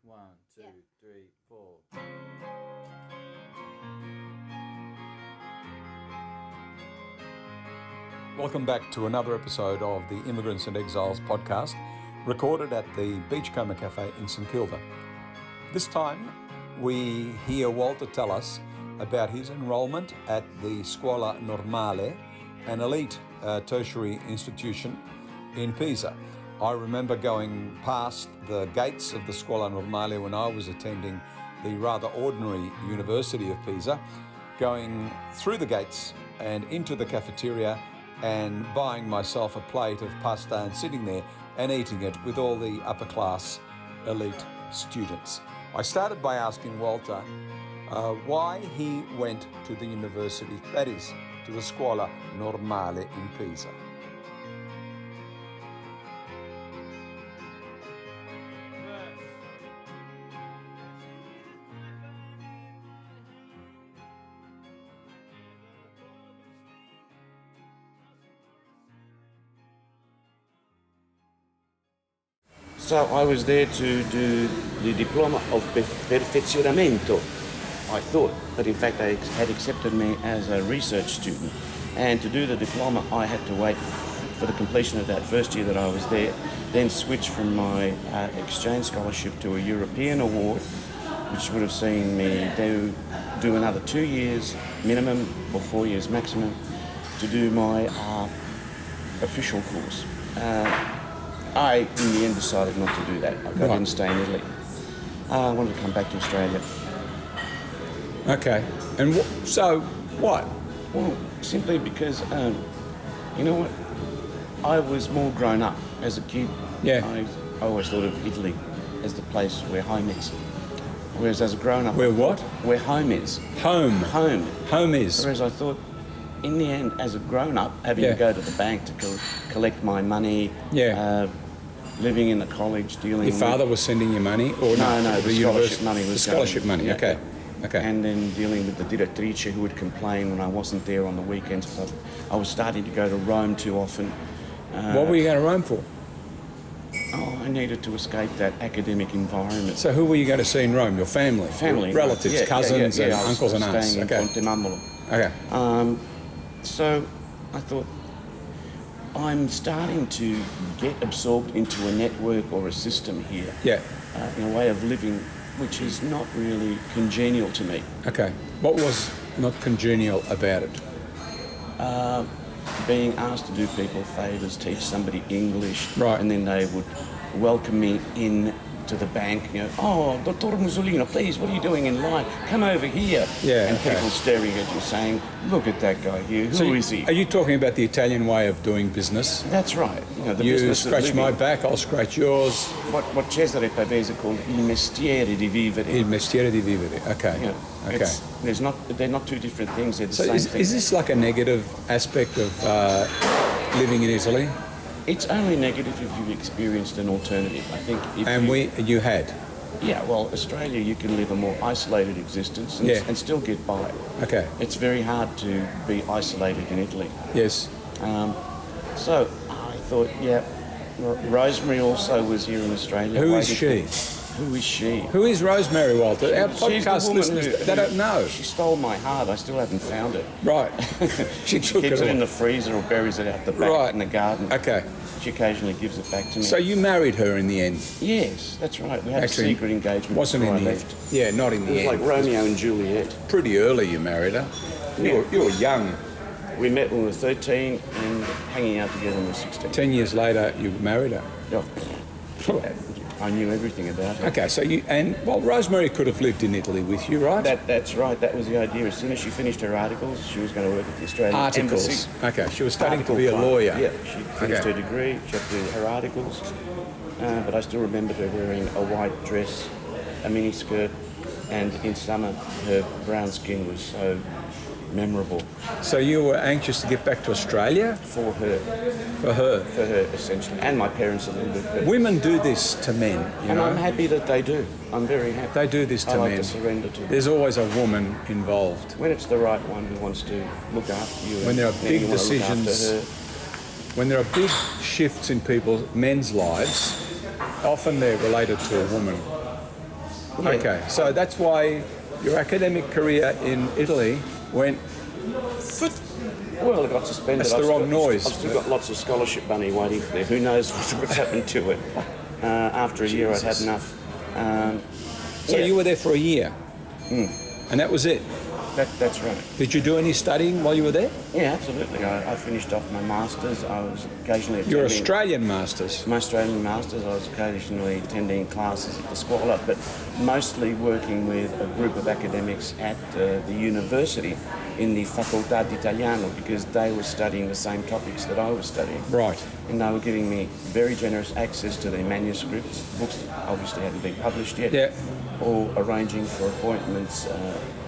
1, 2, 3, 4. Welcome back to another episode of the Immigrants and Exiles podcast, recorded at the Beachcomber Café in St. Kilda. This time, we hear Walter tell us about his enrolment at the Scuola Normale, an elite tertiary institution in Pisa. I remember going past the gates of the Scuola Normale when I was attending the rather ordinary University of Pisa, going through the gates and into the cafeteria and buying myself a plate of pasta and sitting there and eating it with all the upper class elite students. I started by asking Walter why he went to the university, that is, to the Scuola Normale in Pisa. So I was there to do the diploma of perfezionamento, I thought, but in fact they had accepted me as a research student. And to do the diploma, I had to wait for the completion of that first year that I was there, then switch from my exchange scholarship to a European award, which would have seen me do another 2 years minimum or 4 years maximum to do my official course. I, in the end, decided not to do that. I didn't stay in Italy. I wanted to come back to Australia. Okay. And so what? Well, simply because, you know what? I was more grown up as a kid. Yeah. I always thought of Italy as the place where home is. Whereas as a grown-up... Where what? Where home is. Home. Home. Home is. Whereas I thought, in the end, as a grown-up, having to go to the bank to collect my money, living in the college, dealing Your father was sending you money? Or no, the scholarship money was the scholarship going, money, yeah. okay. Okay. And then dealing with the Tertiary who would complain when I wasn't there on the weekends. So I was starting to go to Rome too often. What were you going to Rome for? I needed to escape that academic environment. So who were you going to see in Rome? Your family? Family. Your relatives, cousins and uncles and aunts? Staying in Ponte Mamolo. Okay. So I thought, I'm starting to get absorbed into a network or a system here. Yeah. In a way of living which is not really congenial to me. Okay. What was not congenial about it? Being asked to do people favours, teach somebody English, right. And then they would welcome me in to the bank, you know, oh, Dr. Musolino, please, what are you doing in line? Come over here. Yeah, and people staring at you saying, look at that guy here, who is he? Are you talking about the Italian way of doing business? That's right. You know, the you business scratch my back, I'll scratch yours. What Cesare Pavese called il mestiere di vivere. Il mestiere di vivere, okay. Yeah, okay. They're not two different things, they're the same thing. Is this like a negative aspect of living in Italy? It's only negative if you've experienced an alternative. I think if you had? Yeah, well, Australia, you can live a more isolated existence and still get by. Okay. It's very hard to be isolated in Italy. Yes. So I thought, Rosemary also was here in Australia. Who is she? Who is she? Who is Rosemary, Walter? Our podcast listeners, they don't know. She stole my heart. I still haven't found it. Right. She keeps it in the freezer or buries it out the back in the garden. Okay. She occasionally gives it back to me. So you married her in the end? Yes, that's right. We had a secret engagement wasn't before in the I left. End. Yeah, not in the end. It was like Romeo and Juliet. Pretty early you married her. You were young. We met when we were 13 and hanging out together when we were 16. 10 years later, you married her. Yeah. I knew everything about her. Okay, so Rosemary could have lived in Italy with you, right? That's right. That was the idea. As soon as she finished her articles, she was going to work at the Australian Embassy. Okay, she was studying to be a lawyer. Yeah, she finished her degree, she had to do her articles. But I still remembered her wearing a white dress, a mini skirt, and in summer her brown skin was so memorable. So you were anxious to get back to Australia? For her. For her? For her, essentially. And my parents a little bit. Women do this to men, you know? I'm happy that they do. I'm very happy. They do this to men. I like to surrender to them. There's always a woman involved. When it's the right one who wants to look after you. When there are big decisions, when there are big shifts in men's lives, often they're related to a woman. Yeah. Okay, so that's why your academic career in Italy went... Well, I got suspended. That's the wrong noise. I've still got lots of scholarship money waiting for there. Who knows what's happened to it? After a year, I'd had enough. So you were there for a year, and that was it? That's right. Did you do any studying while you were there? Yeah, absolutely. I finished off my Masters. I was occasionally attending... Your Australian Masters? My Australian Masters. I was occasionally attending classes at the Scuola, but mostly working with a group of academics at the university in the Facoltà d'Italiano, because they were studying the same topics that I was studying. Right. And they were giving me very generous access to their manuscripts, books that obviously hadn't been published yet, Yeah. or arranging for appointments,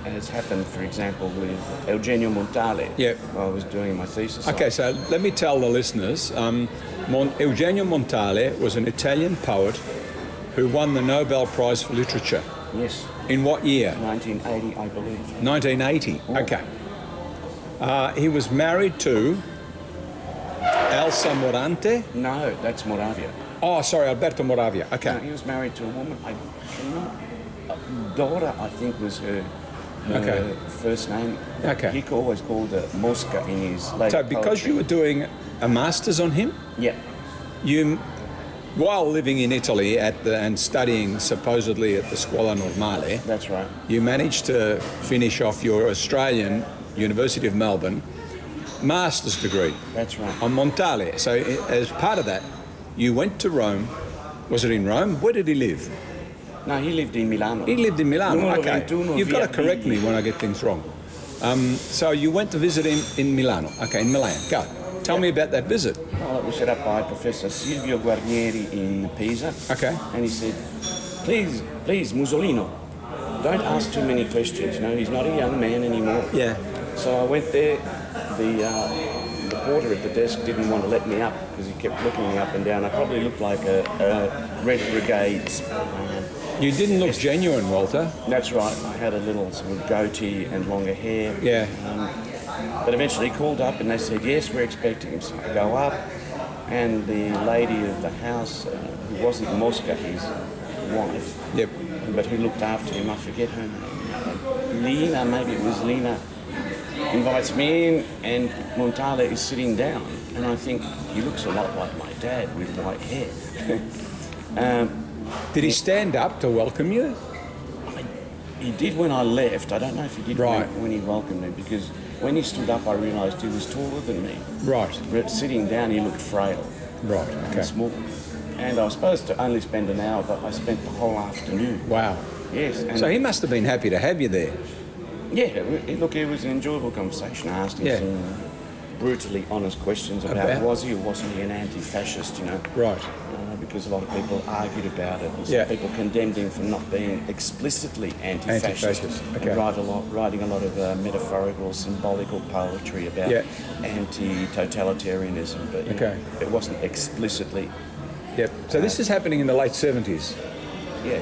as happened, for example, with Eugenio Montale, Yeah. while I was doing my thesis. Okay, so let me tell the listeners, Eugenio Montale was an Italian poet who won the Nobel Prize for Literature. Yes, In what year? 1980, I believe. 1980. Okay. He was married to Elsa Morante. No, that's Moravia. Oh, sorry, Alberto Moravia. No, Okay. he was married to a woman, I cannot... Dora, I think, was her Okay. first name. Okay. He always called her Mosca in his late So because poetry. you were doing a master's on him, Yeah, you, while living in Italy and studying supposedly at the Scuola Normale, that's right. you managed to finish off your Australian University of Melbourne master's degree That's right. on Montale. So as part of that, you went to Rome. Was it in Rome? Where did he live? No, he lived in Milano. He lived in Milano. Numero Okay. 21 You've got to via correct me Vigli. when I get things wrong. So you went to visit him in Milano. Okay, in Milan. Go. Tell me about that visit. Well, it was set up by Professor Silvio Guarnieri in Pisa. Okay. And he said, please, Mussolino, don't ask too many questions. You know, he's not a young man anymore. Yeah. So I went there. The porter at the desk didn't want to let me up because he kept looking me up and down. I probably looked like a Red Brigade's. You didn't look genuine, Walter. That's right. I had a little sort of goatee and longer hair. Yeah. But eventually he called up and they said, yes, we're expecting him. So I go up and the lady of the house, who wasn't Mosca, his wife, Yep. but who looked after him, I forget her name, Lina, maybe it was Lina, invites me in and Montale is sitting down. And I think, he looks a lot like my dad with white hair. Did he stand up to welcome you? He did when I left. I don't know if he did Right. when he welcomed me, because when he stood up I realised he was taller than me. Right. But sitting down he looked frail Right. Okay. and small. And I was supposed to only spend an hour, but I spent the whole afternoon. Wow. Yes. And So he must have been happy to have you there. yeah, look, it was an enjoyable conversation. I asked him Yeah. some brutally honest questions about was he or wasn't he an anti-fascist, you know. Right. Because a lot of people argued about it. And some Yeah. people condemned him for not being explicitly anti-fascist. Anti-fascist, okay. And writing a lot of metaphorical, symbolical poetry about Yeah. anti-totalitarianism, but you know, Okay. it wasn't explicitly. Yep. So this is happening in the late 70s, Yeah,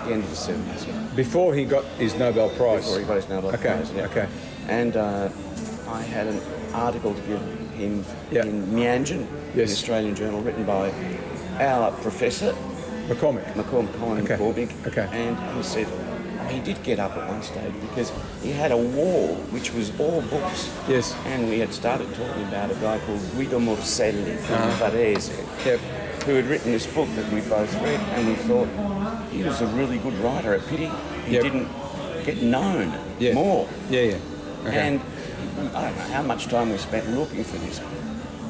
the end of the 70s. Yeah. before he got his Nobel Prize. Before he got his Nobel Okay. Prize. Yeah. Okay. And I had an article to give him Yeah. in Mianjin, Yes. the Australian journal, written by our professor, McCormick. Colin Okay. Corbig, Okay. and he said he did get up at one stage because he had a wall which was all books. Yes. And we had started talking about a guy called Guido Morselli from Varese, Yep. who had written this book that we both read, and we thought he was a really good writer. A pity he Yep. didn't get known Yeah. more. Yeah, yeah. Okay. And I don't know how much time we spent looking for this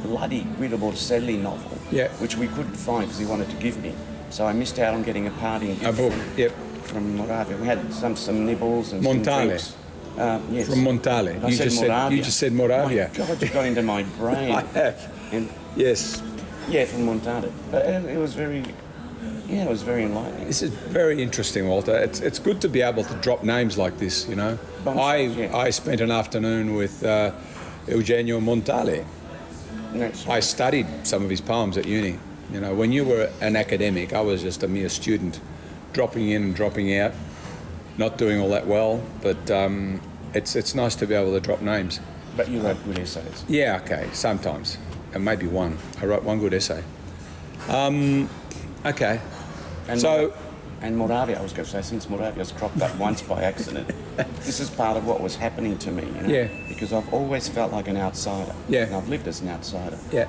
bloody Guido Morselli novel, Yeah. which we couldn't find because he wanted to give me. So I missed out on getting a parting gift A book. Yep. from Moravia. We had some nibbles and Montale. some drinks. Yes. From Montale. I said Moravia. You just said Moravia. My God, you got into my brain. I have. And Yes. yeah, from Montale. But it was very enlightening. This is very interesting, Walter. It's good to be able to drop names like this, you know. I spent an afternoon with Eugenio Montale. That's I studied some of his poems at uni. You know, when you were an academic, I was just a mere student, dropping in and dropping out, not doing all that well. But it's nice to be able to drop names. But you wrote good essays. Yeah, okay, sometimes, and maybe one. I wrote one good essay. Okay, And so And Moravia, I was going to say, since Moravia's cropped up once by accident, this is part of what was happening to me, you know? Yeah. Because I've always felt like an outsider. Yeah. And I've lived as an outsider. Yeah.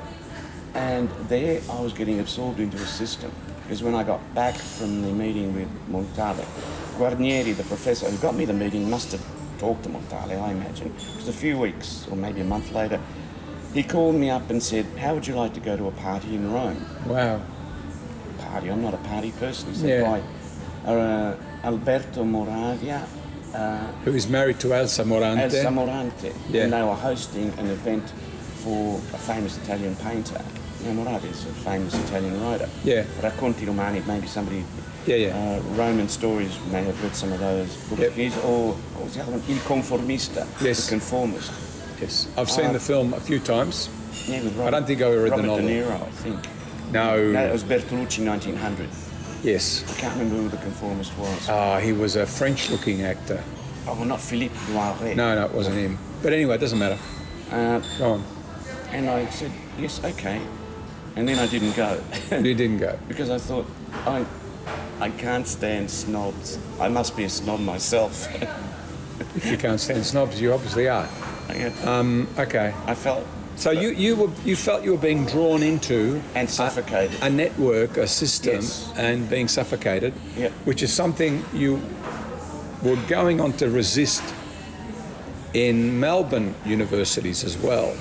And there I was getting absorbed into a system. Because when I got back from the meeting with Montale, Guarnieri, the professor who got me the meeting, must have talked to Montale, I imagine. It was a few weeks or maybe a month later. He called me up and said, how would you like to go to a party in Rome? Wow. Party? I'm not a party person. He said, Yeah. right. Alberto Moravia. Who is married to Elsa Morante. Elsa Morante. Yeah. And they were hosting an event for a famous Italian painter. Now, Moravia is a famous Italian writer. Yeah. Racconti Romani, maybe somebody... Yeah. Roman stories, may have read some of those books. Yep. He's all, what was the other one? Il Conformista, Yes. the conformist. Yes. I've seen the film a few times. Yeah, with I don't think I ever read the Robert novel. De Niro, I think. No. No, it was Bertolucci, 1900. Yes. I can't remember who the conformist was. He was a French-looking actor. Oh, not Philippe Noiret. No, it wasn't him. But anyway, it doesn't matter. Go on. And I said, yes, okay. And then I didn't go. You didn't go. Because I thought, I can't stand snobs. I must be a snob myself. If you can't stand snobs, you obviously are. Okay. I felt... So you felt you were being drawn into And suffocated. a network, a system, Yes. and being suffocated, Yep. which is something you were going on to resist in Melbourne universities as well.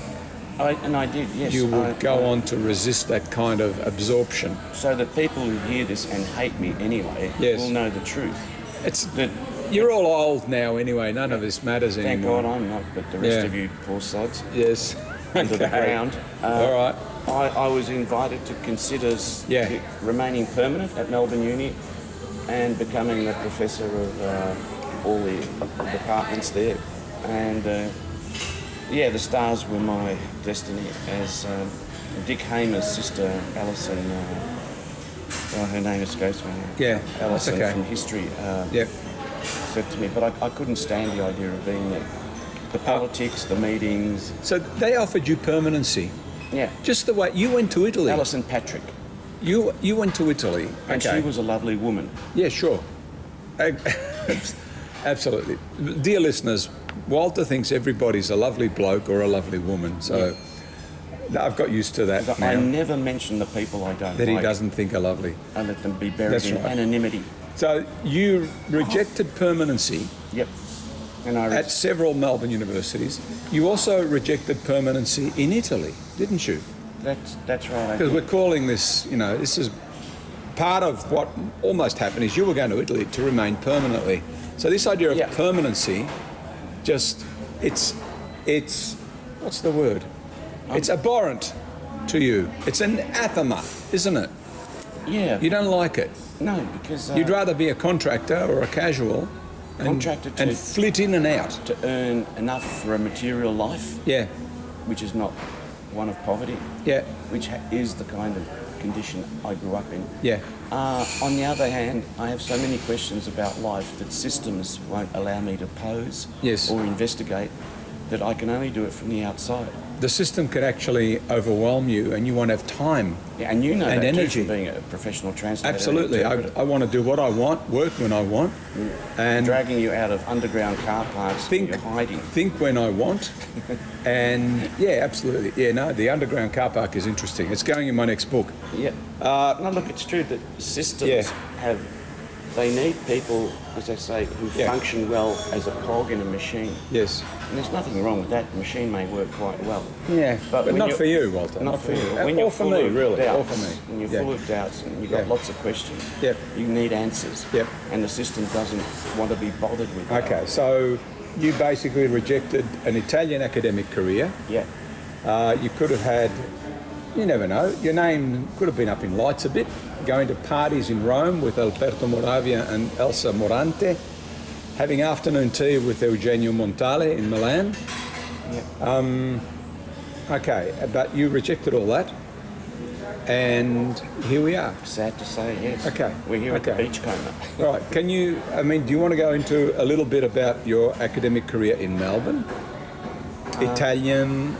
I did, yes. You would go on to resist that kind of absorption. So that people who hear this and hate me anyway Yes. will know the truth. It's That, You're all old now anyway. None of this matters thank anymore. God I'm not, but the rest Yeah. of you poor sods Yes. under the Okay. ground. All right. I was invited to consider Yeah. remaining permanent at Melbourne Uni and becoming a professor of all the departments there. And the stars were my destiny. As Dick Hamer's sister, Alison, her name escapes me now. Yeah, Alison that's okay. from history Yep. said to me, but I couldn't stand the idea of being there. The politics, the meetings. So they offered you permanency. Yeah. Just the way you went to Italy. Alison Patrick. You went to Italy. And Okay. she was a lovely woman. Yeah, sure. Absolutely. Dear listeners, Walter thinks everybody's a lovely bloke or a lovely woman, so I've got used to that I now. never mention the people I don't That he like. doesn't think are lovely. I let them be buried That's in right. anonymity. So you rejected permanency Yep. And at several Melbourne universities. You also rejected permanency in Italy, didn't you? that's right. I Because did. we're calling this, this is part of what almost happened is you were going to Italy to remain permanently. So this idea of Yeah. permanency, it's what's the word? It's abhorrent to you. It's anathema, isn't it? Yeah. You don't like it. No, because You'd rather be a contractor or a casual Contractor to- and flit in and out. to earn enough for a material life, Yeah, which is not one of poverty, yeah, which is the kind of condition I grew up in. yeah. On the other hand, I have so many questions about life that systems won't allow me to pose Yes. or investigate, that I can only do it from the outside. The system could actually overwhelm you and you won't have time. Yeah, and you know And that energy. too from being a professional translator. Absolutely. and I interpreter. want to do what I want, work when I want, and Dragging you out of underground car parks think you're hiding. think when I want. And yeah, absolutely. Yeah, no, the underground car park is interesting. It's going in my next book. Yeah. No, look, it's true that systems Yeah. they need people, as I say, who Yeah. function well as a cog in a machine. Yes. And there's nothing wrong with that. The machine may work quite well. Yeah, but when not you're- for you, Walter. Not for you. When Or you're for full me, of really. doubts, Or for me. when you're Yeah. full of doubts and you've got Yeah. lots of questions, Yep. you need answers. Yep. And the system doesn't want to be bothered with that. Okay, so you basically rejected an Italian academic career. Yeah. You could have had, you never know, your name could have been up in lights a bit, going to parties in Rome with Alberto Moravia and Elsa Morante, having afternoon tea with Eugenio Montale in Milan. Okay, but you rejected all that, and here we are. Sad to say, yes. Okay. We're here at the Okay. Beachcomber. Right, do you want to go into a little bit about your academic career in Melbourne? Italian,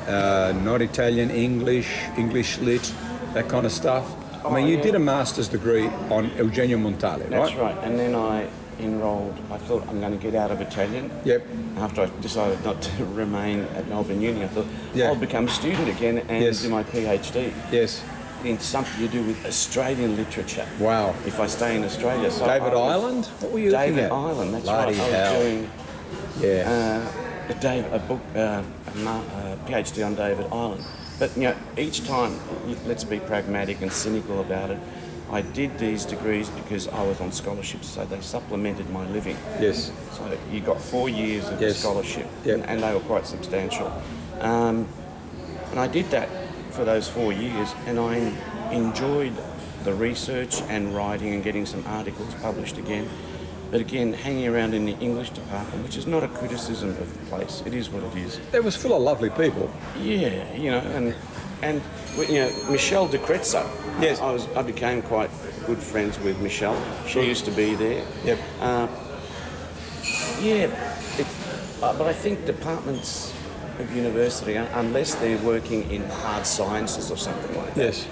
not Italian, English lit, that kind of stuff? I mean, you did a master's degree on Eugenio Montale, right? That's right. And then I enrolled, I thought I'm going to get out of Italian. Yep. After I decided not to remain at Melbourne Uni, I thought I'll become a student again and do my PhD. Yes. In something to do with Australian literature. Wow. If I stay in Australia. So David Ireland? What were you looking at? David Ireland, that's Bloody right. hell. I was doing Yeah. a PhD on David Ireland. But each time, let's be pragmatic and cynical about it, I did these degrees because I was on scholarships, so they supplemented my living. Yes. So you got 4 years of scholarship, and they were quite substantial. And I did that for those 4 years, and I enjoyed the research and writing and getting some articles published again. But again, hanging around in the English department, which is not a criticism of the place, it is what it is. It was full of lovely people. Yeah, and Michelle de Crezza. Yes. I became quite good friends with Michelle. She used to be there. Yep. But I think departments of university, unless they're working in hard sciences or something like that, Yes.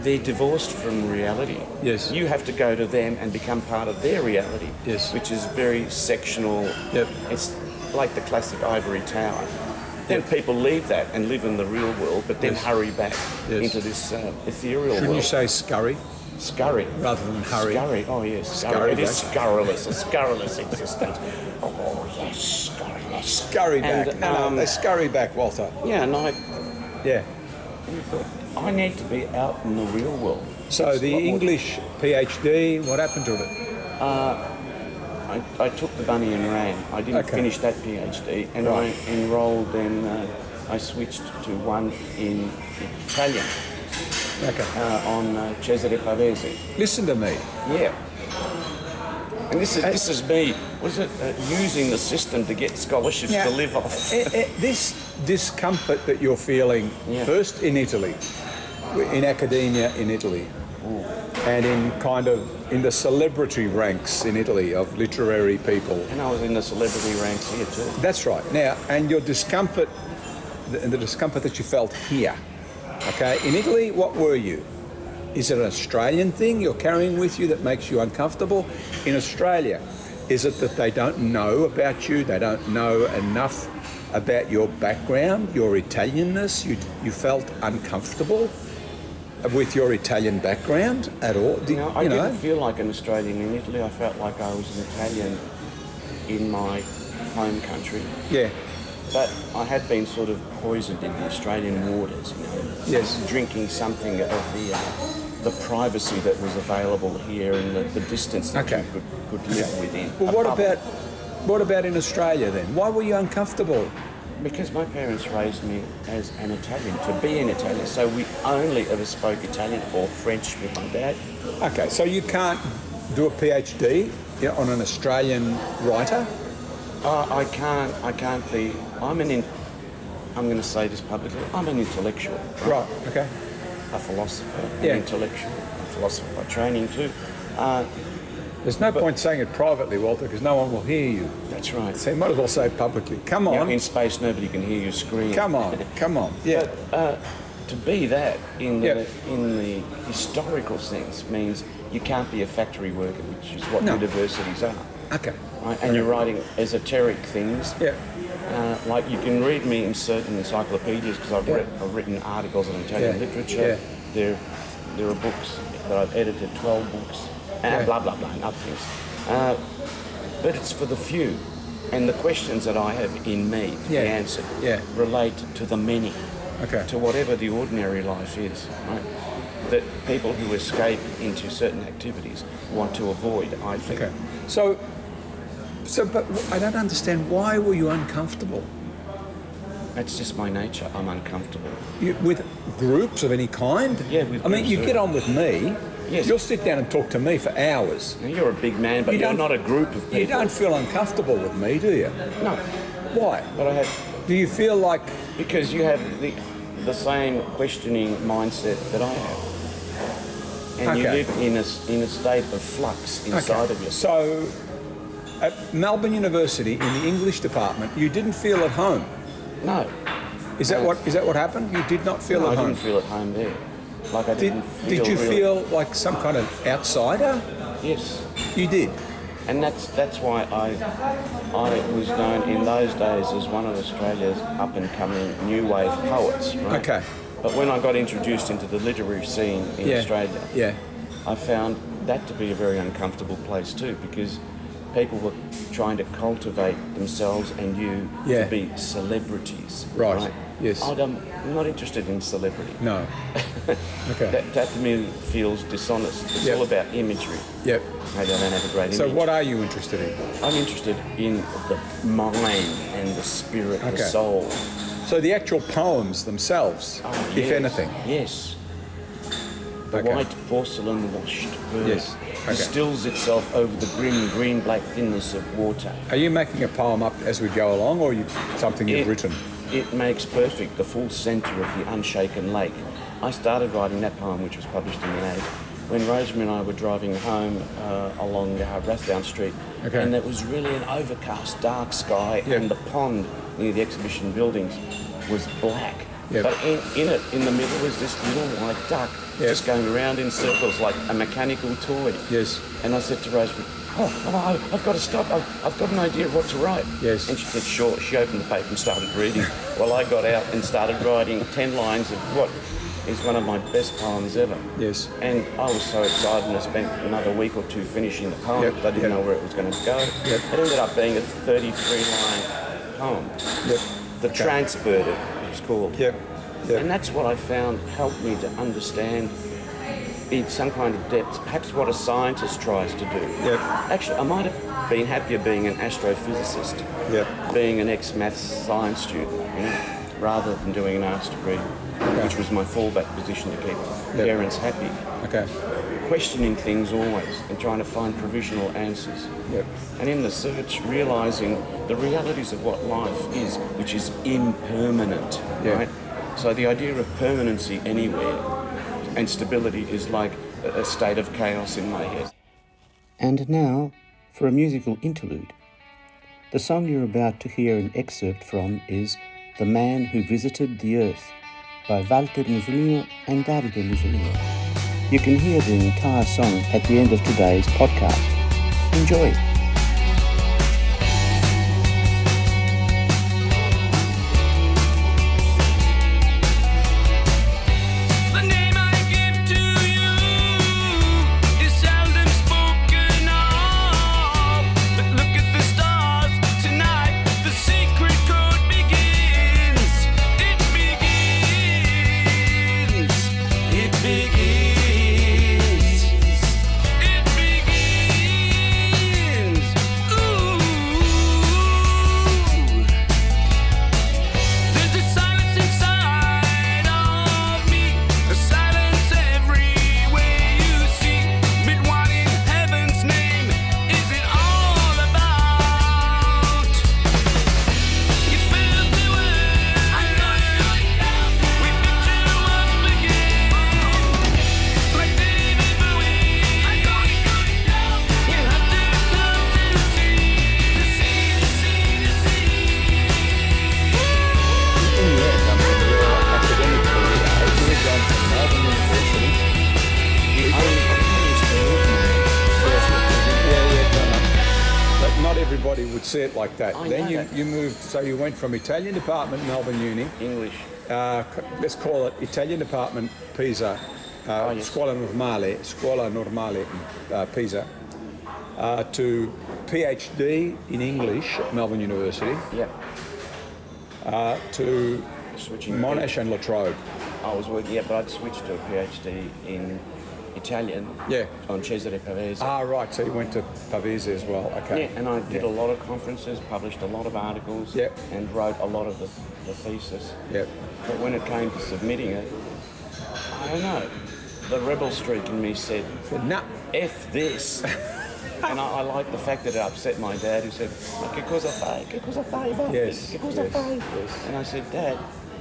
they're divorced from reality. Yes. You have to go to them and become part of their reality. Yes. Which is very sectional. Yep. It's like the classic ivory tower. Then people leave that and live in the real world, but then hurry back into this ethereal world. Shouldn't you say scurry? Scurry. Rather than hurry. Scurry, oh yes. Scurry It is back. scurrilous, a scurrilous existence. Oh yes, scurrilous. Scurry back. And, No, they scurry back, Walter. Yeah, and Yeah. I need to be out in the real world. So It's the what- English PhD, what happened to it? I took the bunny and ran. I didn't finish that PhD, and I enrolled. Then I switched to one in Italian on Cesare Pavese. Listen to me. Yeah. And this is me. Was it using the system to get scholarships to live off? This discomfort that you're feeling first in Italy, in academia in Italy, and in the celebrity ranks in Italy of literary people. And I was in the celebrity ranks here too. That's right. Now, and your discomfort, and the discomfort that you felt here, okay? In Italy, what were you? Is it an Australian thing you're carrying with you that makes you uncomfortable? In Australia, is it that they don't know about you, they don't know enough about your background, your Italianness? You felt uncomfortable with your Italian background at all? I didn't feel like an Australian in Italy. I felt like I was an Italian in my home country. Yeah. But I had been sort of poisoned in the Australian waters, Yes. drinking something of the privacy that was available here and the distance that you could live within. Well, what about in Australia then? Why were you uncomfortable? Because my parents raised me as an Italian, to be an Italian. So we only ever spoke Italian or French with my dad. Okay, so you can't do a PhD on an Australian writer? I can't be. I'm going to say this publicly. I'm an intellectual. Right, okay. A philosopher, an intellectual, a philosopher by training too. There's no point saying it privately, Walter, because no one will hear you. That's right. So you might as well say it publicly. Come on. In space, nobody can hear you scream. Come on. Yeah. But to be that in the historical sense means you can't be a factory worker, which is what universities are. Okay. Right? And you're writing esoteric things. Yeah. Like you can read me in certain encyclopedias because I've written articles on Italian literature. There are books that I've edited, 12 books, and blah, blah, blah, and other things. But it's for the few. And the questions that I have in me to be answered relate to the many, to whatever the ordinary life is, right? That people who escape into certain activities want to avoid, I think. Okay. But I don't understand, why were you uncomfortable? That's just my nature. I'm uncomfortable. With groups of any kind? Yeah, with I mean, groups you of- get on with me. Yes. You'll sit down and talk to me for hours. Now, you're a big man, but you're not a group of people. You don't feel uncomfortable with me, do you? No. Why? But I have... Do you feel like... Because you have the same questioning mindset that I have. And you live in a state of flux inside of yourself. So, at Melbourne University, in the English department, you didn't feel at home. No. Is that what happened? You did not feel at I home? didn't feel at home there. Like I didn't feel Did you really... feel like some kind of outsider? Yes. You did? And that's why I was known in those days as one of Australia's up-and-coming new wave poets, right? Okay. But when I got introduced into the literary scene in Australia, I found that to be a very uncomfortable place too, because people were trying to cultivate themselves and you to be celebrities. Right. Yes. I'm not interested in celebrity. No. Okay. That to me feels dishonest. It's all about imagery. Yep. Maybe I don't have a great image. So what are you interested in? I'm interested in the mind and the spirit, the soul. So the actual poems themselves, if anything? Yes. The white porcelain washed bird distills itself over the grim green-black thinness of water. Are you making a poem up as we go along, or something you've written? It makes perfect the full centre of the unshaken lake. I started writing that poem, which was published in the Age, when Rosemary and I were driving home along Rathdown Street, and it was really an overcast, dark sky, and the pond near the exhibition buildings was black. But in the middle was this little white duck just going around in circles like a mechanical toy. Yes. And I said to Rosemary, I've got to stop. I've got an idea of what to write. Yes. And she said, sure. She opened the paper and started reading. Well, I got out and started writing 10 lines of what is one of my best poems ever. Yes. And I was so excited, and I spent another week or two finishing the poem because I didn't know where it was going to go. It ended up being a 33-line poem. The Transperder, it was called. And that's what I found helped me to understand in some kind of depth, perhaps what a scientist tries to do. Actually, I might have been happier being an astrophysicist, being an ex-maths science student, rather than doing an arts degree, which was my fallback position to keep parents happy. Questioning things always and trying to find provisional answers. And in the search, realising the realities of what life is, which is impermanent, right? So the idea of permanency anywhere and stability is like a state of chaos in my head. And now, for a musical interlude. The song you're about to hear an excerpt from is The Man Who Visited the Earth by Walter Musolino and Davide Musolino. You can hear the entire song at the end of today's podcast. Enjoy! Would see it like that. Then you moved, so you went from Italian department, Melbourne Uni. English. Let's call it Italian department, Pisa. Scuola Normale, Pisa. To PhD in English, Melbourne University. To Monash and La Trobe. I was working, but I'd switched to a PhD in Italian on Cesare Pavese. Right, so you went to Pavese as well, okay. And I did a lot of conferences, published a lot of articles, and wrote a lot of the thesis. But when it came to submitting it, I don't know, the rebel streak in me said, nah, F this. And I like the fact that it upset my dad, who said, che cosa fai? Che cosa fai? Che cosa fai? And I said, Dad,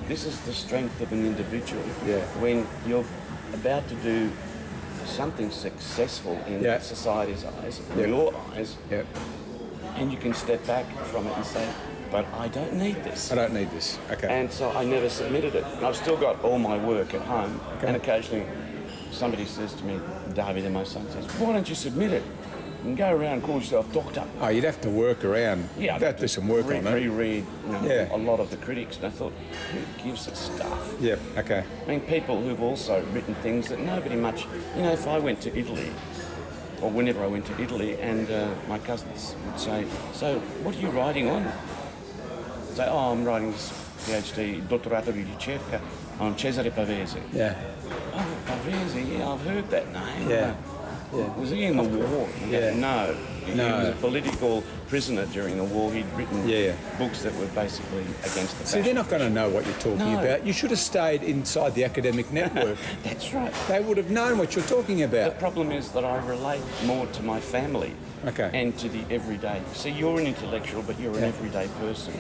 this is the strength of an individual. When you're about to do something successful in society's eyes, your eyes, and you can step back from it and say, but I don't need this. I don't need this. Okay. And so I never submitted it. I've still got all my work at home, and occasionally somebody says to me, David, and my son says, why don't you submit it? And go around and call yourself doctor. Oh, you'd have to work around. Yeah, you'd have to do some work on it. Reread a lot of the critics, and I thought, who gives a stuff? Yeah, okay. I mean, people who've also written things that nobody much... if I went to Italy, or whenever I went to Italy, and my cousins would say, so what are you writing on? I'd say, I'm writing this PhD, dottorato di ricerca on Cesare Pavese. Yeah. Oh, Pavese, yeah, I've heard that name. Yeah. Was he in the war? Yeah. No. He was a political prisoner during the war. He'd written books that were basically against the See, they're not going to know what you're talking about. You should have stayed inside the academic network. That's right. They would have known what you're talking about. The problem is that I relate more to my family and to the everyday. See, you're an intellectual, but you're an everyday person.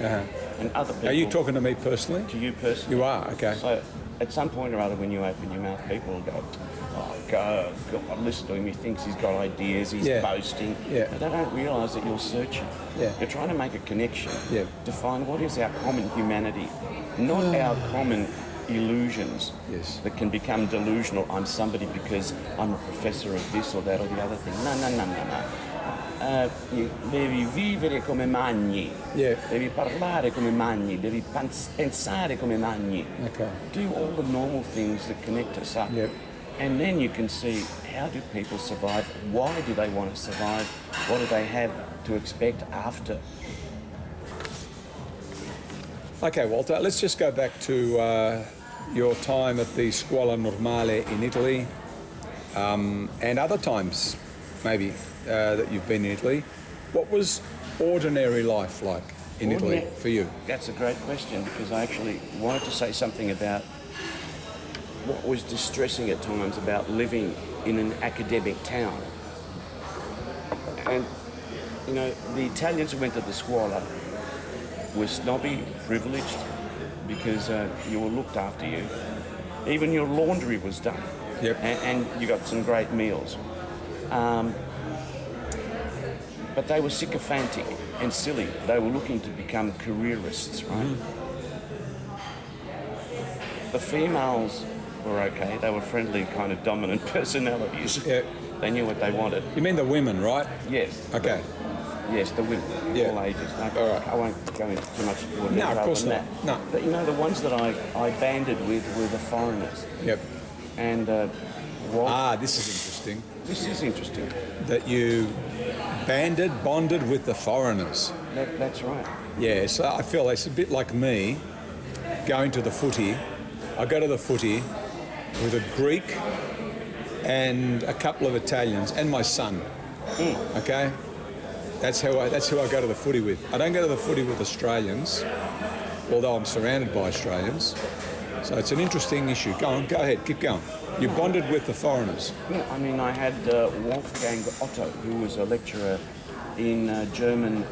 And other people... Are you talking to me personally? To you personally. You are, okay. So at some point or other when you open your mouth, people will go, oh, God, listen to him, he thinks he's got ideas, he's boasting. But they don't realise that you're searching. You're trying to make a connection to find what is our common humanity, not our common illusions that can become delusional. I'm somebody because I'm a professor of this or that or the other thing. No. Devi vivere come magni, devi parlare come magni, devi pensare come magni. Do all the normal things that connect us up. And then you can see, how do people survive? Why do they want to survive? What do they have to expect after? Okay, Walter, let's just go back to your time at the Scuola Normale in Italy and other times, maybe, that you've been in Italy. What was ordinary life like in Italy for you? That's a great question, because I actually wanted to say something about what was distressing at times about living in an academic town. And, the Italians who went to the Scuola were snobby, privileged, because you were looked after you. Even your laundry was done. And you got some great meals. But they were sycophantic and silly. They were looking to become careerists, right? The females were okay. They were friendly, kind of dominant personalities. They knew what they wanted. You mean the women, right? Yes. Okay. Yes, the women, all ages. No, all right. I won't go into too much more detail. No, of course not. That. No. But the ones that I banded with were the foreigners. And this is interesting. This is interesting. That you bonded with the foreigners. That's right. Yeah, so I feel it's a bit like me going to the footy. I go to the footy with a Greek and a couple of Italians and my son. Okay? That's who I go to the footy with. I don't go to the footy with Australians, although I'm surrounded by Australians. So it's an interesting issue. Go ahead, keep going. You bonded with the foreigners. Yeah, I mean, I had Wolfgang Otto, who was a lecturer in German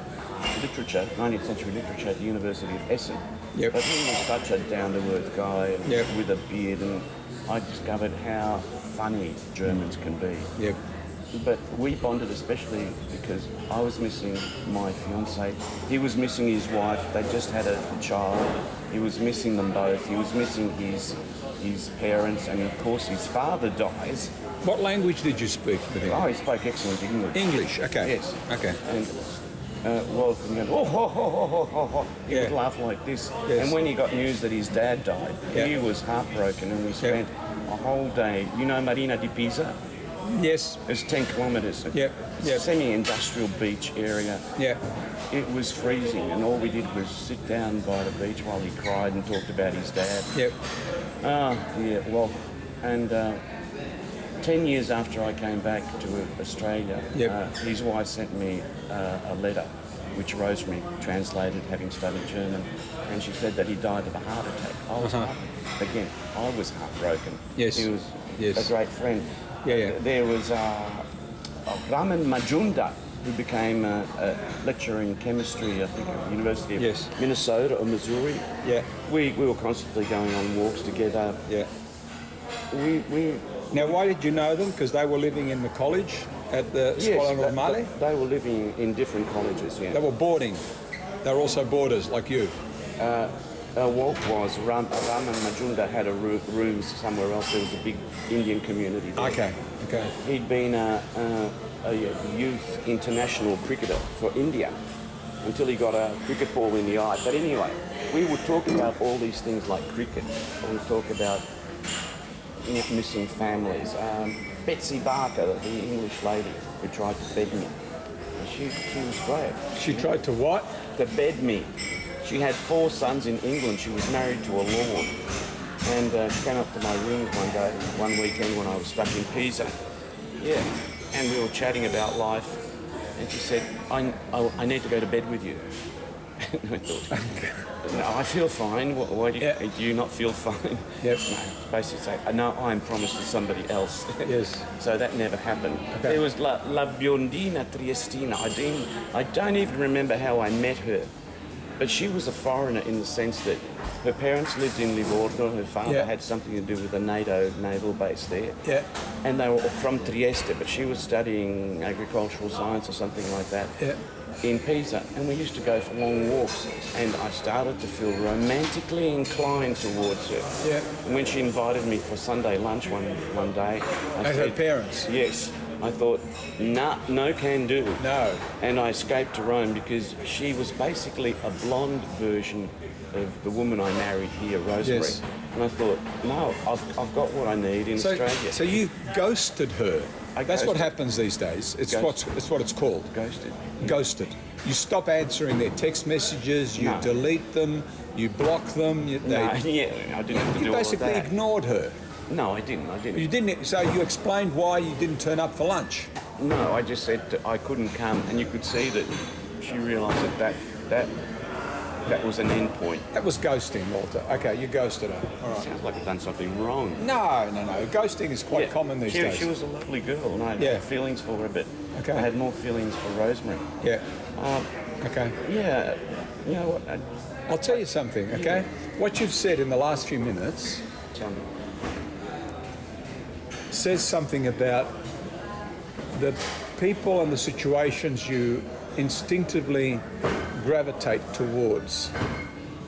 literature, 19th century literature at the University of Essen. But he was such a down-to-earth guy with a beard, and I discovered how funny Germans can be. But we bonded especially because I was missing my fiancée. He was missing his wife. They just had a child. He was missing them both. He was missing his parents, and of course his father dies. What language did you speak with him? Oh, he spoke excellent English. English, okay. Yes. Okay. And Wolf would go, he would laugh like this. And when he got news that his dad died, he was heartbroken, and we spent a whole day. You know Marina di Pisa? Yes. It's 10 kilometres. It's a semi-industrial beach area. It was freezing, and all we did was sit down by the beach while he cried and talked about his dad. Well, and 10 years after I came back to Australia, his wife sent me a letter, which Rosemary translated, having studied German, and she said that he died of a heart attack. I was I was heartbroken. He was a great friend. There was Raman Majumdar, who became a lecturer in chemistry, I think, at the University of Minnesota or Missouri. We were constantly going on walks together. Now, why did you know them? Because they were living in the college? at the Scuola Normale? They were living in different colleges, yeah. They were boarding. They were also boarders, like you. Walt was, Ram and Majunda had a room somewhere else. There was a big Indian community there. Okay. He'd been a youth international cricketer for India until he got a cricket ball in the eye. But anyway, we would talk about all these things like cricket. We would talk about missing families. Betsy Barker, the English lady who tried to bed me. She was great. She tried to what? To bed me. She had 4 sons in England. She was married to a lord. And she came up to my room one weekend when I was stuck in Pisa. Yeah. And we were chatting about life. And she said, I need to go to bed with you. And I thought, no, I feel fine. Why do you not feel fine? Yep. No, basically say, no, I'm promised to somebody else. Yes. So that never happened. Okay. There was La Biondina Triestina. I don't even remember how I met her. But she was a foreigner in the sense that her parents lived in Livorno. Her father had something to do with the NATO naval base there. Yeah. And they were from Trieste, but she was studying agricultural science or something like that in Pisa. And we used to go for long walks. And I started to feel romantically inclined towards her. Yeah. And when she invited me for Sunday lunch one day, I And said, her parents? Yes. I thought, no can do. No. And I escaped to Rome because she was basically a blonde version of the woman I married here, Rosemary. Yes. And I thought, no, I've got what I need in Australia. So you ghosted her. That's what happens these days. It's what it's called. Ghosted. Ghosted. You stop answering their text messages, you delete them, you block them. I didn't have to do all of that. You basically ignored her. No, I didn't. You didn't. So you explained why you didn't turn up for lunch. No, I just said I couldn't come, and you could see that she realised that was an end point. That was ghosting, Walter. Okay, you ghosted her. All right. Sounds like I've done something wrong. No. Ghosting is quite common these days. She was a lovely girl, and I had feelings for her, but I had more feelings for Rosemary. Yeah. Okay. Yeah. You know what? I'll tell you something, okay? What you've said in the last few minutes Tell me. says something about the people and the situations you instinctively gravitate towards.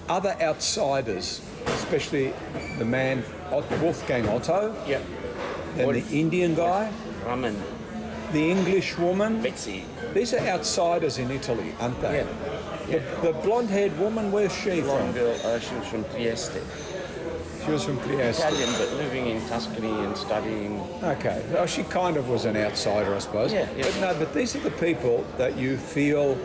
Other outsiders, especially the man Wolfgang Otto, and the Indian guy, Raman, the English woman. Betsy. These are outsiders in Italy, aren't they? Yeah. The blonde-haired woman, where's she Blonde from? girl, she was from Trieste. She was from Trieste. Italian, but living in Tuscany and studying. Okay. Well, she kind of was an outsider, I suppose. Yeah. But these are the people that you feel...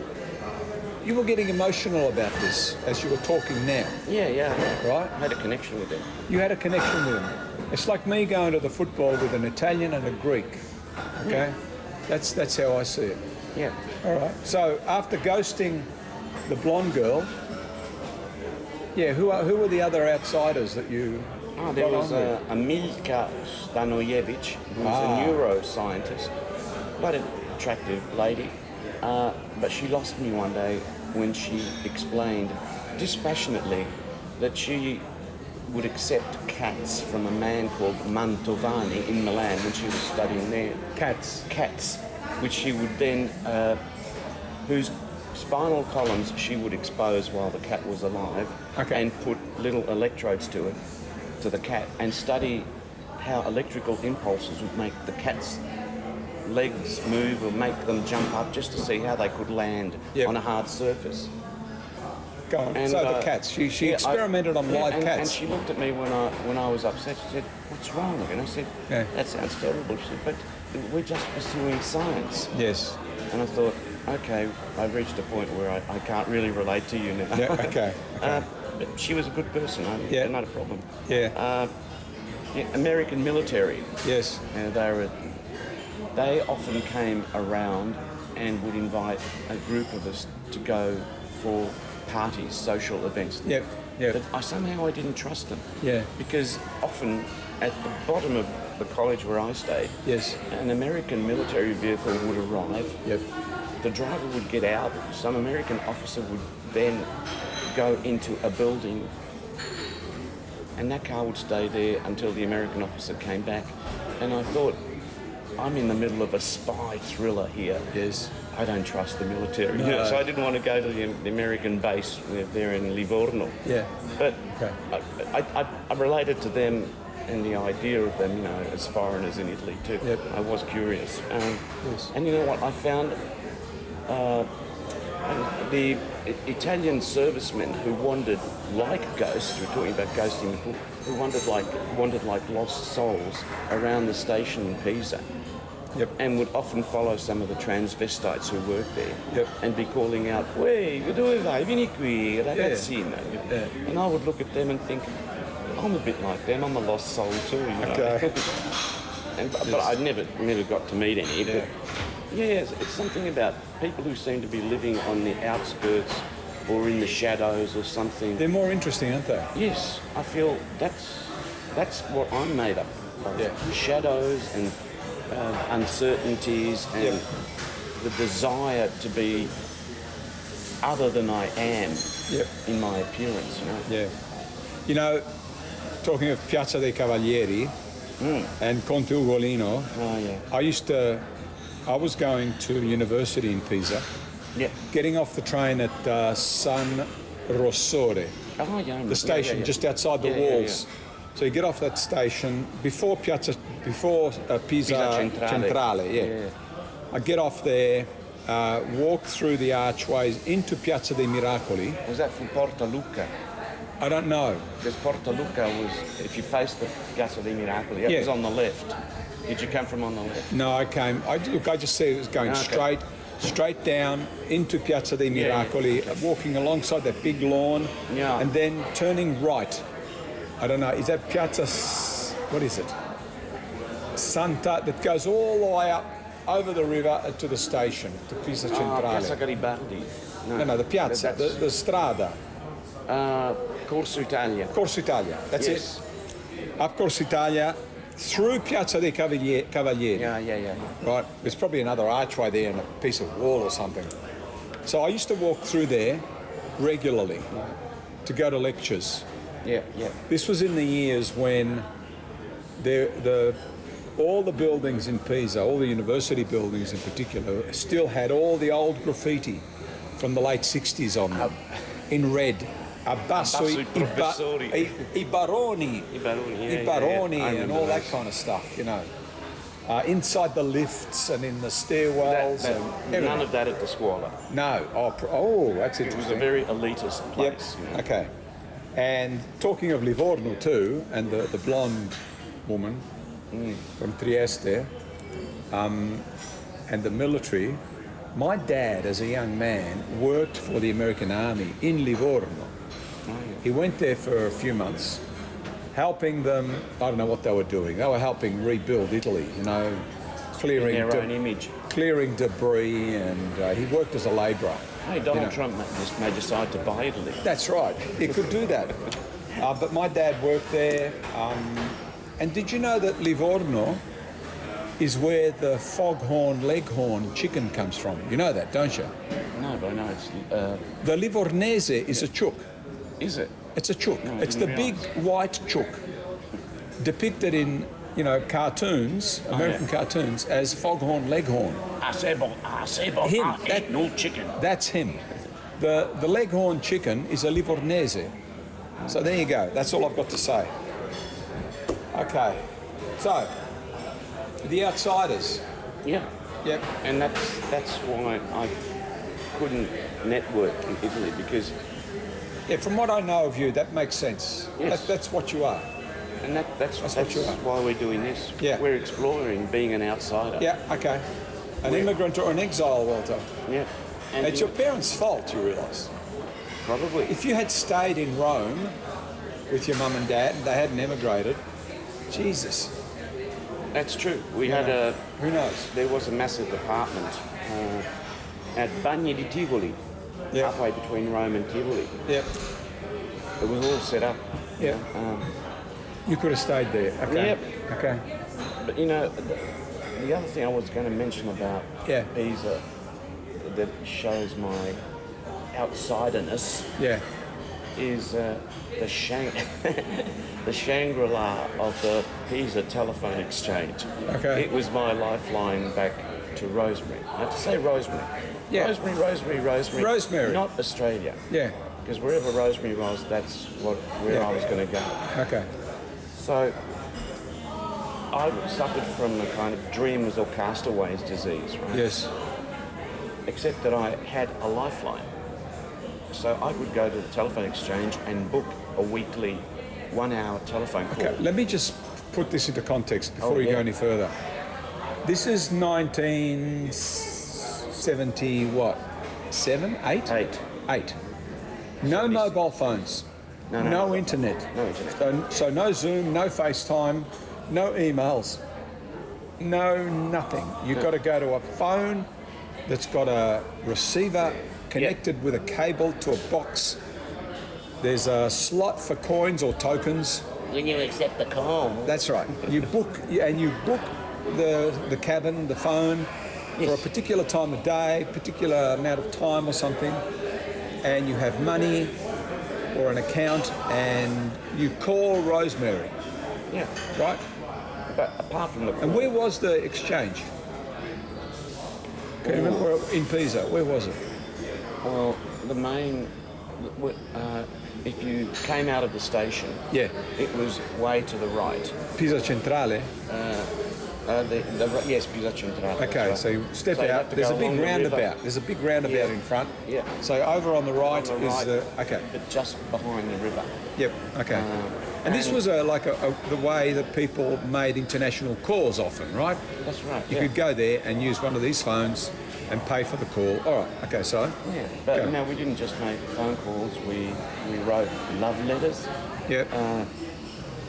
You were getting emotional about this as you were talking now. Yeah. Right? I had a connection with them. You had a connection with them. It's like me going to the football with an Italian and a Greek. Okay? That's how I see it. Yeah. All right. So after ghosting the blonde girl, who were the other outsiders that you... There was Milka Stanojevic, who was a neuroscientist, quite an attractive lady, but she lost me one day when she explained dispassionately that she would accept cats from a man called Mantovani in Milan when she was studying there. Cats, which she would then, whose spinal columns she would expose while the cat was alive, and put little electrodes to the cat, and study how electrical impulses would make the cat's legs move or make them jump up just to see how they could land on a hard surface. Go on. And, so the cats, she experimented on live cats. And she looked at me when I was upset. She said, "What's wrong?" And I said, "That sounds terrible." She said, "But we're just pursuing science." Yes. And I thought, okay, I've reached a point where I can't really relate to you now. Yeah, okay. But she was a good person, not a problem. Yeah. American military. Yes. They often came around and would invite a group of us to go for parties, social events. Yep. But I didn't trust them. Yeah. Because often at the bottom of the college where I stayed, an American military vehicle would arrive. Yep. The driver would get out. Some American officer would then go into a building, and that car would stay there until the American officer came back. And I thought, I'm in the middle of a spy thriller here. Yes. I don't trust the military. No. So I didn't want to go to the American base there in Livorno. Yeah. But Okay. I related to them and the idea of them, as foreigners in Italy too. Yep. I was curious. Yes. And you know what? I found the Italian servicemen who wandered like ghosts, we were talking about ghosting before, who wandered like lost souls around the station in Pisa. Yep. And would often follow some of the transvestites who worked there. Yep. And be calling out, "Wey, dove vai? Vieni qui, ragazzina." Yeah. And I would look at them and think, I'm a bit like them, I'm a lost soul too, Okay. But I never got to meet any. But yeah, it's something about people who seem to be living on the outskirts or in the shadows or something. They're more interesting, aren't they? Yes, I feel that's what I'm made up of. Yeah. Shadows and uncertainties and the desire to be other than I am in my appearance, Yeah. You know, talking of Piazza dei Cavalieri and Conte Ugolino, I was going to university in Pisa, getting off the train at San Rossore, the station just outside the walls. So you get off that station before Pisa Centrale. I get off there, walk through the archways into Piazza dei Miracoli. Was that from Porta Luca? I don't know. Because Porta Luca was, if you face the Piazza dei Miracoli, it was on the left. Did you come from on the left? No, I just see it was going straight down into Piazza dei Miracoli, walking alongside that big lawn, and then turning right. I don't know, is that Piazza, what is it? Santa, that goes all the way up over the river to the station, to Pisa Centrale. Piazza Garibaldi. No, the piazza, the strada. Corso Italia. Corso Italia, that's it. Up Corso Italia, through Piazza dei Cavalieri. Yeah. Right, there's probably another archway there and a piece of wall or something. So I used to walk through there regularly to go to lectures. Yeah. This was in the years when all the buildings in Pisa, all the university buildings in particular, still had all the old graffiti from the late 60s on them, in red. Abbasso i baroni, and all that kind of stuff, inside the lifts and in the stairwells. None of that at the Scuola. No. Oh, that's interesting. It was a very elitist place. Yep. Okay. And talking of Livorno too, and the blonde woman from Trieste, and the military, my dad, as a young man, worked for the American Army in Livorno. He went there for a few months, helping them. I don't know what they were doing. They were helping rebuild Italy, clearing their own image, clearing debris, and he worked as a labourer. Hey, Donald Trump may decide to buy Italy. That's right. He could do that. But my dad worked there. And did you know that Livorno is where the foghorn leghorn chicken comes from? You know that, don't you? No, but I know it's... The Livornese is a chook. Is it? It's a chook. No, it's the big white chook, depicted in, cartoons, American cartoons, as foghorn leghorn. Him. No chicken. That's him. The leghorn chicken is a Livornese. So there you go. That's all I've got to say. Okay. So, the outsiders. Yeah. Yep. And that's why I couldn't network in Italy, because... Yeah, from what I know of you, that makes sense. Yes. That's what you are. And that's what you are. Why we're doing this. Yeah. We're exploring being an outsider. Yeah, okay. An immigrant or an exile, Walter. Yeah. And it's your parents' fault, you realise. Probably. If you had stayed in Rome with your mum and dad and they hadn't emigrated, Jesus. That's true. We had a... Who knows? There was a massive apartment at Bagni di Tivoli, halfway between Rome and Tivoli. Yep. It was all set up. Yeah. You could have stayed there. Okay. Yep. Okay. But the other thing I was going to mention about Pisa that shows my outsiderness is the the Shangri-La of the Pisa telephone exchange. Okay. It was my lifeline back to Rosemary. I have to say Rosemary. Yeah. Rosemary. Rosemary. Not Australia. Yeah. Because wherever Rosemary was, that's where I was going to go. Okay. So I suffered from a kind of dreamers or castaways disease, right? Yes. Except that I had a lifeline. So I would go to the telephone exchange and book a weekly 1-hour telephone call. Okay, let me just put this into context before you go any further. This is 1970 what? 7? 8? 8. No mobile phones. No internet. No internet. So no Zoom, no FaceTime, no emails, no nothing. You've got to go to a phone that's got a receiver connected with a cable to a box. There's a slot for coins or tokens. When you accept the call. That's right. You book the cabin, the phone, for a particular time of day, particular amount of time or something, and you have money or an account, and you call Rosemary. Yeah. Right? But apart from the call. And where was the exchange? Can you remember in Pisa? Where was it? Well, the main, if you came out of the station, it was way to the right. Pisa Centrale. Yes, Pisa Centrale. Okay, right. so you step out. There's a big roundabout. There's a big roundabout in front. Yeah. So over on the right is the okay. But just behind the river. Yep. Okay. And this was the way that people made international calls often, right? That's right. You could go there and use one of these phones and pay for the call. All right. Okay. So. Yeah. But no, we didn't just make phone calls. We wrote love letters. Yep.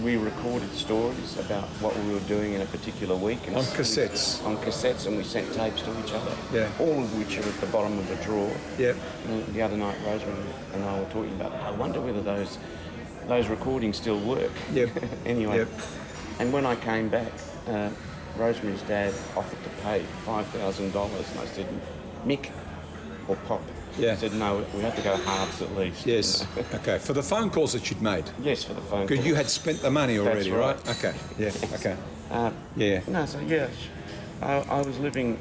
We recorded stories about what we were doing in a particular week. And on cassettes. On cassettes, and we sent tapes to each other. Yeah. All of which are at the bottom of a drawer. Yep. The other night, Rosemary and I were talking about, I wonder whether those recordings still work. Yep. Anyway. Yep. And when I came back, Rosemary's dad offered to pay $5,000, and I said, Mick or Pop. Yeah. He said, no, we have to go halves at least. Yes. Okay. For the phone calls that you'd made. Yes, for the phone calls. Because you had spent the money already, right. Okay. Yeah. Okay. Yeah. No, so yeah, I was living.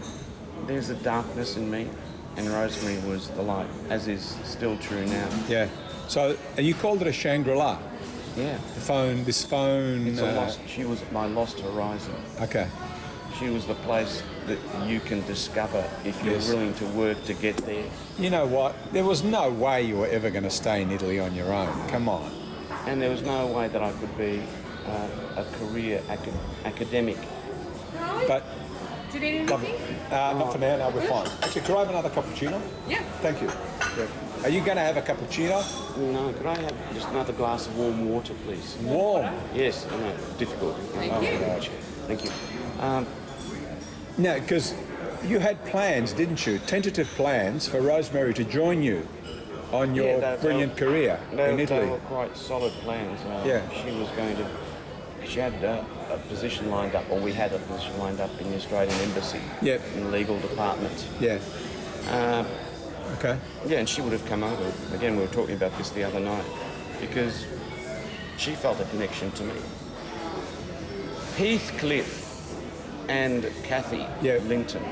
There's a darkness in me, and Rosemary was the light, as is still true now. Yeah. So, and you called it a Shangri-La. Yeah. This phone. She was my lost horizon. Okay. She was the place that you can discover if you're willing to work to get there. You know what? There was no way you were ever going to stay in Italy on your own. Come on. And there was no way that I could be a career academic. But. Do you need anything? Not for now. No, we're fine. Actually, could I have another cappuccino? Yeah. Thank you. Yeah. Are you going to have a cappuccino? No. Could I have just another glass of warm water, please? Warm? Yes. I know. Difficult. Thank you. Thank you. No, because you had plans, didn't you? Tentative plans for Rosemary to join you on your brilliant career in Italy. They were quite solid plans. She was going to. She had a position lined up, or we had a position lined up in the Australian Embassy. Yep. In the legal department. Yeah. Okay. Yeah, and she would have come over. Again, we were talking about this the other night, because she felt a connection to me. Heathcliff and Kathy Linton.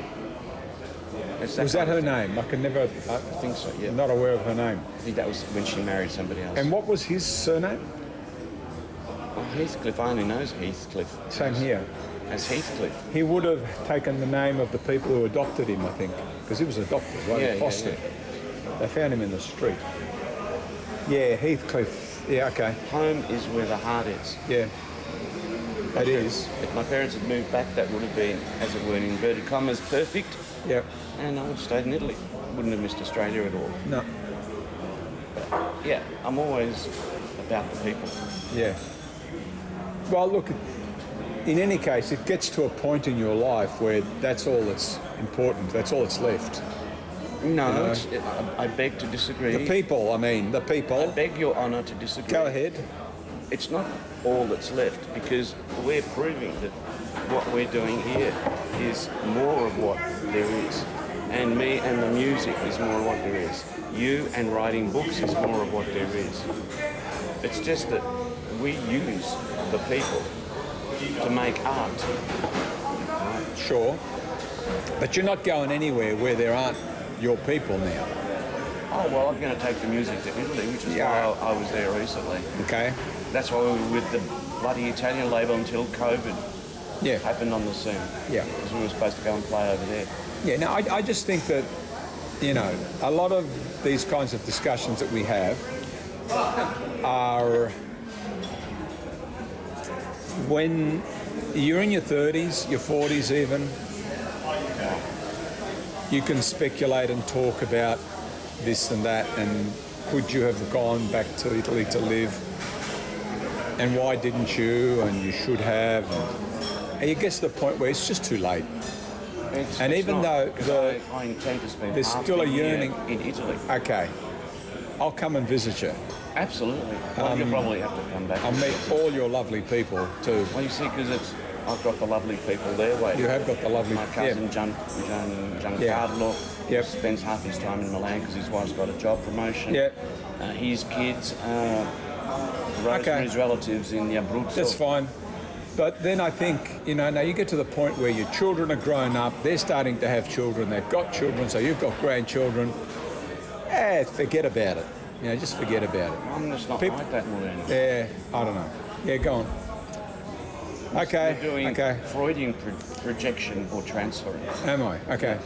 Was that her name? I can never. I think so. Yeah. Not aware of her name. I think that was when she married somebody else. And what was his surname? Oh, Heathcliff. I only knows Heathcliff. Same here. As Heathcliff. He would have taken the name of the people who adopted him, I think, because he was adopted, right? Fostered. They found him in the street. Yeah, Heathcliff. Yeah, okay. Home is where the heart is. Yeah. It is. If my parents had moved back, that would have been, as it were, in inverted commas, perfect. Yep. And I would have stayed in Italy. Wouldn't have missed Australia at all. No. But, yeah, I'm always about the people. Yeah. Well, look, in any case, it gets to a point in your life where that's all that's important. That's all that's left. No, I beg to disagree. The people, the people. I beg your honour to disagree. Go ahead. It's not all that's left, because we're proving that what we're doing here is more of what there is. And me and the music is more of what there is. You and writing books is more of what there is. It's just that we use the people to make art. Sure. But you're not going anywhere where there aren't your people now. Oh, well, I'm going to take the music to Italy, which is why I was there recently. Okay. That's why we were with the bloody Italian label until COVID happened on the scene. Yeah. Because we were supposed to go and play over there. Yeah, no, I just think that, you know, a lot of these kinds of discussions that we have are when you're in your 30s, your 40s even, you can speculate and talk about this and that, and could you have gone back to Italy to live, and why didn't you, and you should have, and you get to the point where it's just too late. And even though I intend to spend there's still a yearning in Italy. Okay, I'll come and visit you. Absolutely. Well, you'll probably have to come back. I'll meet all your lovely people too. Well, you see, because I've got the lovely people there waiting. You have got the lovely. My cousin Giancarlo spends half his time in Milan because his wife's got a job promotion. Yeah. His kids, Rosemary's relatives in the Abruzzo. That's fine. But then I think, you know, now you get to the point where your children are grown up, they're starting to have children, they've got children, so you've got grandchildren. Forget about it. You know, just forget about it. I'm just not like that, Moreno. Yeah, I don't know. Yeah, go on. Okay. You're doing Freudian projection or transference. Am I? Okay.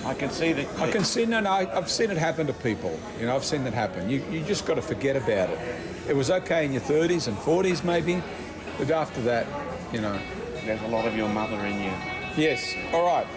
I can see that. I can see. No, I've seen it happen to people. You know, I've seen that happen. You just got to forget about it. It was okay in your 30s and 40s maybe, but after that, you know. There's a lot of your mother in you. Yes. All right.